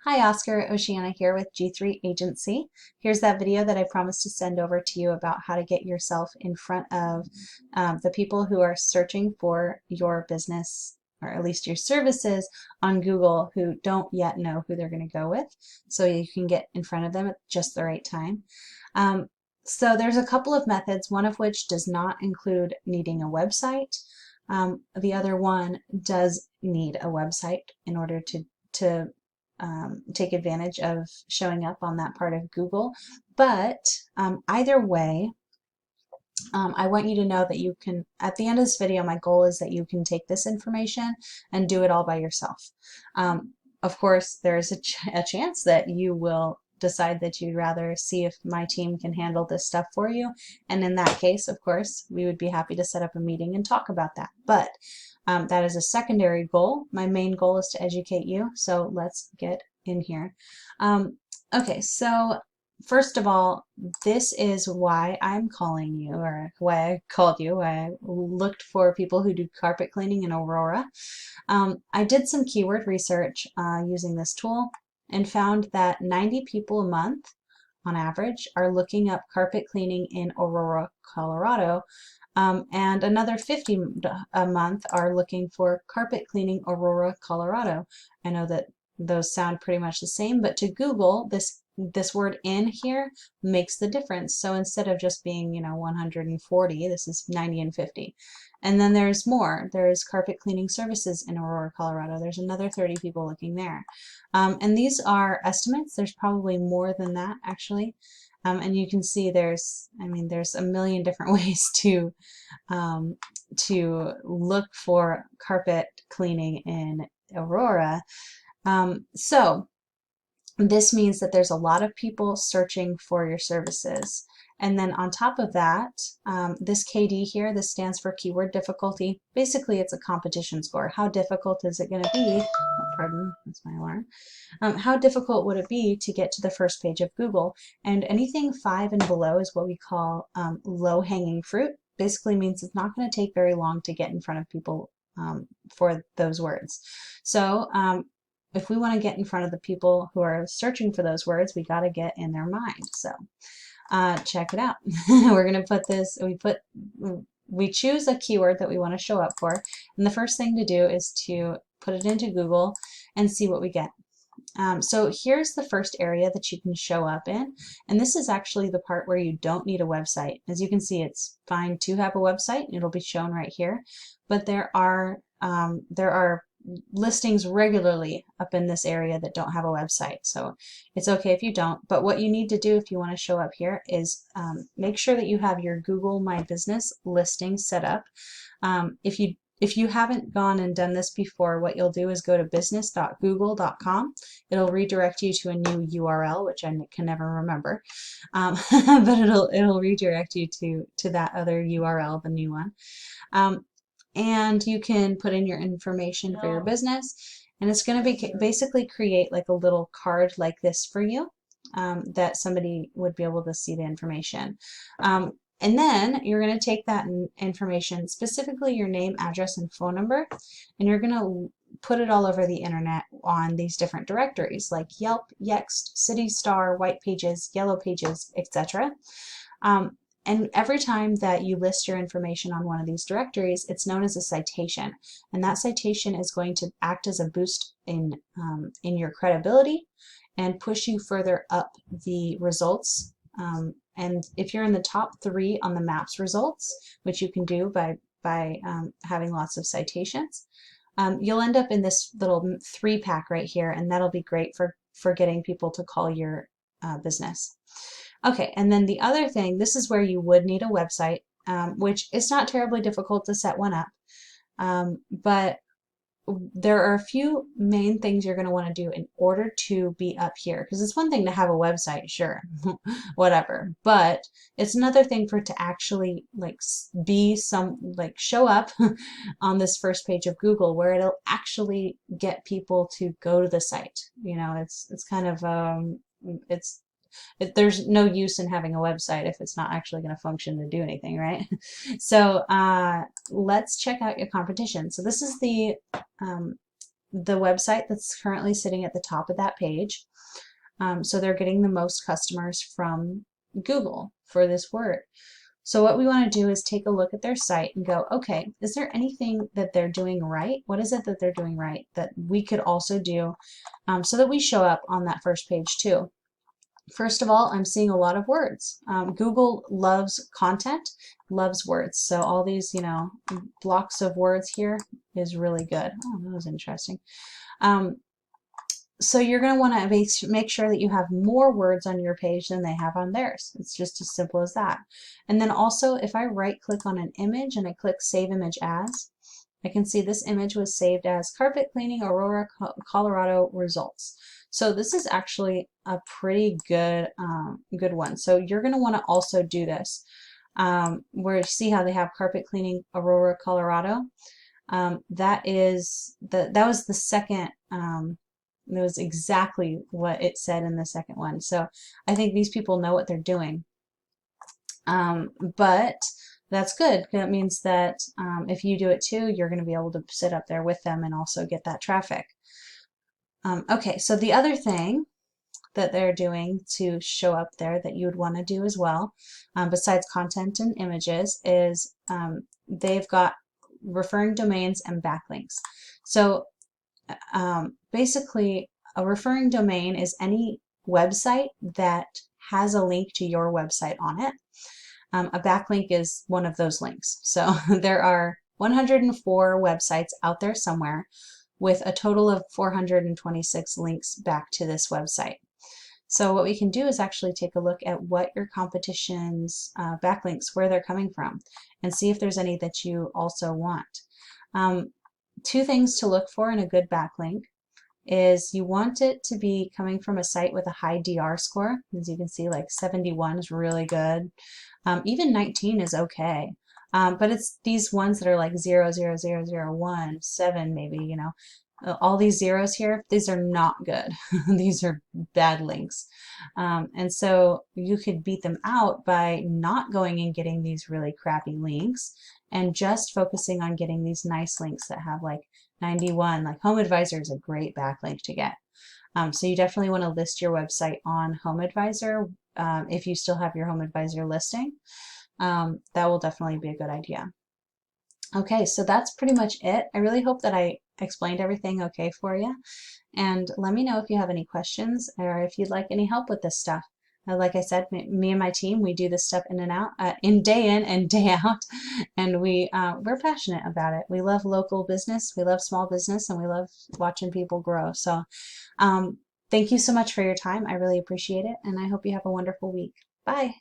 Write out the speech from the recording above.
Hi Oscar, Oceana here with G3 Agency. Here's that video that I promised to send over to you about how to get yourself in front of the people who are searching for your business or at least your services on Google who don't yet know who they're going to go with, so you can get in front of them at just the right time. So there's a couple of methods, one of which does not include needing a website. The other one does need a website in order to take advantage of showing up on that part of Google. But either way, I want you to know that you can, at the end of this video, my goal is that you can take this information and do it all by yourself. Of course, there's a chance that you will decide that you'd rather see if my team can handle this stuff for you. And in that case, of course, we would be happy to set up a meeting and talk about that. But that is a secondary goal. My main goal is to educate you. So let's get in here. Okay, so first of all, this is why I'm calling you, or why I called you. I looked for people who do carpet cleaning in Aurora. I did some keyword research using this tool and found that 90 people a month on average are looking up carpet cleaning in Aurora, Colorado, and another 50 a month are looking for carpet cleaning Aurora, Colorado. I know that those sound pretty much the same, but to Google, this word in here makes the difference. So instead of just being, 140, this is 90 and 50. And then there's more. There's carpet cleaning services in Aurora, Colorado. There's another 30 people looking there. And these are estimates. There's probably more than that, actually. And you can see there's a million different ways to look for carpet cleaning in Aurora. So this means that there's a lot of people searching for your services. And then on top of that, this KD here, this stands for keyword difficulty. Basically, it's a competition score. How difficult is it going to be? Oh, pardon, that's my alarm. How difficult would it be to get to the first page of Google? And anything 5 and below is what we call low-hanging fruit. Basically means it's not going to take very long to get in front of people for those words. So if we want to get in front of the people who are searching for those words, we got to get in their mind. So check it out. We're going to put this, we choose a keyword that we want to show up for. And the first thing to do is to put it into Google and see what we get. So here's the first area that you can show up in, and this is actually the part where you don't need a website. As you can see, it's fine to have a website. It'll be shown right here, but there are listings regularly up in this area that don't have a website, so it's okay if you don't. But what you need to do if you want to show up here is make sure that you have your Google My Business listing set up. If you haven't gone and done this before, what you'll do is go to business.google.com. It'll redirect you to a new URL, which I can never remember, but it'll redirect you to that other URL, the new one. And you can put in your information for your business, and it's going to basically create like a little card like this for you that somebody would be able to see the information. And then you're going to take that information, specifically your name, address, and phone number, and you're going to put it all over the internet on these different directories like Yelp, Yext, City Star, White Pages, Yellow Pages, etc. And every time that you list your information on one of these directories, it's known as a citation. And that citation is going to act as a boost in your credibility and push you further up the results. And if you're in the top 3 on the maps results, which you can do by having lots of citations, you'll end up in this little 3-pack right here, and that'll be great for getting people to call your business. Okay, and then the other thing, this is where you would need a website, which is not terribly difficult to set one up, but there are a few main things you're going to want to do in order to be up here, because it's one thing to have a website, sure, whatever, but it's another thing for it to actually show up on this first page of Google, where it'll actually get people to go to the site. It's kind of there's no use in having a website if it's not actually going to function to do anything, right? So let's check out your competition. So this is the the website that's currently sitting at the top of that page. So they're getting the most customers from Google for this word. So what we want to do is take a look at their site and go, okay, is there anything that they're doing right? What is it that they're doing right that we could also do so that we show up on that first page too? First of all, I'm seeing a lot of words. Google loves content, loves words. So all these, blocks of words here is really good. Oh, that was interesting. So you're going to want to make sure that you have more words on your page than they have on theirs. It's just as simple as that. And then also, if I right click on an image and I click Save Image As, I can see this image was saved as Carpet Cleaning Aurora, Colorado results. So this is actually a pretty good one. So you're going to want to also do this. Where you see how they have Carpet Cleaning Aurora, Colorado. That was the second. That was exactly what it said in the second one. So I think these people know what they're doing. But that's good. That means that if you do it too, you're going to be able to sit up there with them and also get that traffic. Okay, so the other thing that they're doing to show up there that you would want to do as well, besides content and images, is they've got referring domains and backlinks. So basically, a referring domain is any website that has a link to your website on it. A backlink is one of those links. So there are 104 websites out there somewhere with a total of 426 links back to this website. So what we can do is actually take a look at what your competition's backlinks, where they're coming from, and see if there's any that you also want. Two things to look for in a good backlink is you want it to be coming from a site with a high DR score. As you can see, like 71 is really good. Even 19 is okay. But it's these ones that are like 0, 0, 0, 0, 1, 7 maybe, all these zeros here, these are not good. These are bad links. And so you could beat them out by not going and getting these really crappy links and just focusing on getting these nice links that have like 91. Like Home Advisor is a great backlink to get. So you definitely want to list your website on Home Advisor if you still have your Home Advisor listing. That will definitely be a good idea. Okay, so that's pretty much it. I really hope that I explained everything okay for you. And let me know if you have any questions or if you'd like any help with this stuff. Like I said, me and my team, we do this stuff in and out, in and day out, and we're passionate about it. We love local business, we love small business, and we love watching people grow. So thank you so much for your time. I really appreciate it, and I hope you have a wonderful week. Bye.